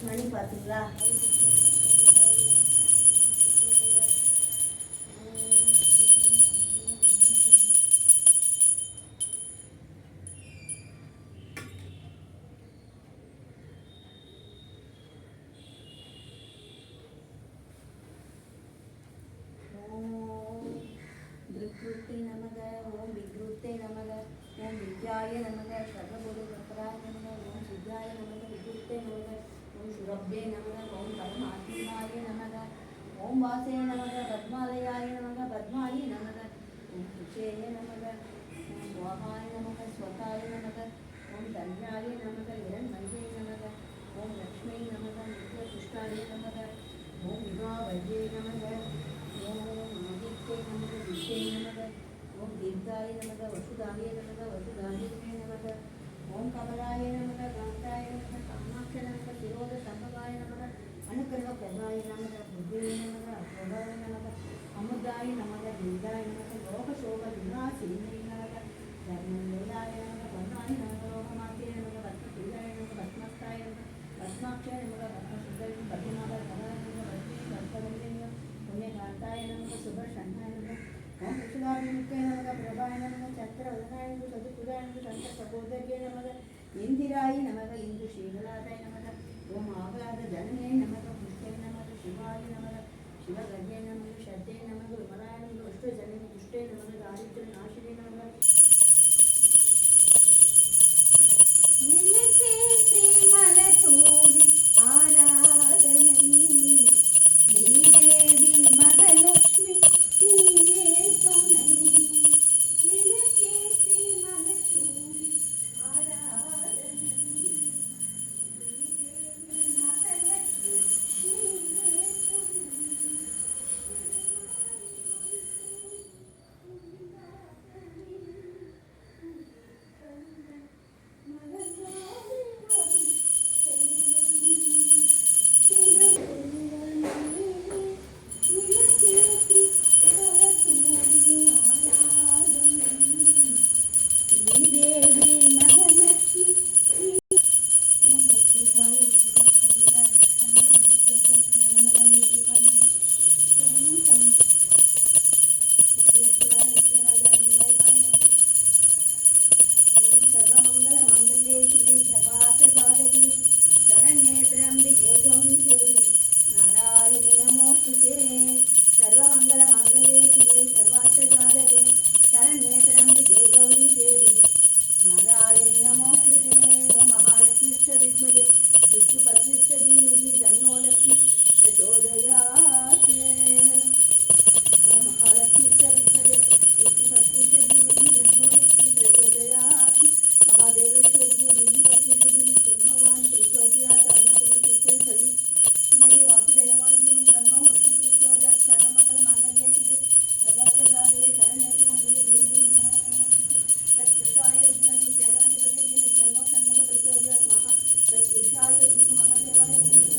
மணி பார்த்தீங்களா? விக்ருத்தை நமக, ஓம் விக்ருத்தை நமக, ஓம் வித்யாய நமக, சர்வபூதகர்த்தராய நமக, ஓம் சித்தாய நமக, விக்ருத்தை நமக, ஓம் சுரப்தே நமக, ஓம் பரமாத்மாய நமக, ஓம் வாசே நமக, பத்மாலயாய நமக, பத்மாய நமக, ஓம் குச்சேய நமக, ஓம் சுவாகாய நமக, ஸ்வகாய நமக, ஓம் தன்யாய நமக, இரண்மஞ்சே நமக, ஓம் லக்ஷ்மீ நமக, நித்யபுஷ்டாய நமக, ஓம் விமாவஜ்யே நமக, ஓம் ஆதித்யே நமக, வித்யே நமக, ஓம் தீர்காய நமக, வசுதாய நமக, வசுதாதித்யே நமக, ஓம் கமலாய நமக, காந்தாய நமக, காமாட்ச நமக, சிரோத சம்பவாய நமக, அனுக்கிரக பிரதாய நமக, புத்தியே நமக, அப்ரபாய நமக, அமுதாய நமக, தீர்காய நமக, லோகசோக விநாசினே நமக, தர்மநிலையாய நமக, பத்மாய நமக, லோகமாத்திய நமக, பத்மபிரியாய நமக, பத்மஸ்தாய நமக, பத்மாட்சாய நமக, பத்மசுந்தரி பத்மநாப கமலாய நமக, பத்மே பத்மவந்தே நமக, पुण्यकांताय नमः, सुभषण्णाय नमः, ओम कुशलाभिमुखे नमः, प्रभाय नमः, चक्रवदनाय नमः, सदुपुराय नमः, शंखसहोदर्ये नमः, इंदिराय नमः, इंदुशीलाय नमः, ओम आगाध जनने नमः, पुष्टे नमः, शिवाय नमः, शिवगजे नमः, शते नमः, विमलाय नमः, अष्टजने पुष्टे नमः, दारिद्र्यनाशिने नमः। निलके श्रीमलतूवि आराधनै श्रीदेवी मगलक्ष्मी नीये तुनै निलके श्रीमलतूवि आराधनै श्रीदेवी मगलक्ष्मी नीये तुनै सर्वमंगलमांगल्ये शिवे सर्वार्थसाधके शरण्ये त्र्यंबके गौरी देवी नारायणि नमोस्तुते। ओम महालक्ष्मीश्च विद्महे विष्णुपत्नीश्च धीमहि तन्नो लक्ष्मी प्रचोदयात्। ओम महालक्ष्मीश्च विद्महे विष्णुपत्नीश्च धीमहि तन्नो लक्ष्मी प्रचोदयात्। महादेवेश्वरी विष्णुपत्नीश्च धीमहि तन्नो वाणी प्रचोदयात्। अन्नपूर्णेश्वरी सवि धीमहि वासुदेवाय धीमहि तन्नो विष्णु प्रचोदयात्। सर्वमंगलमांगल्ये शिवे सर्वार्थसाधके शरण्ये त्र्यंबके गौरी तत्पुरुषाय विद्महे शैलाधिपतये धीमहि तन्नो षण्मुखः प्रचोदयात्। महादेवाय धीमहि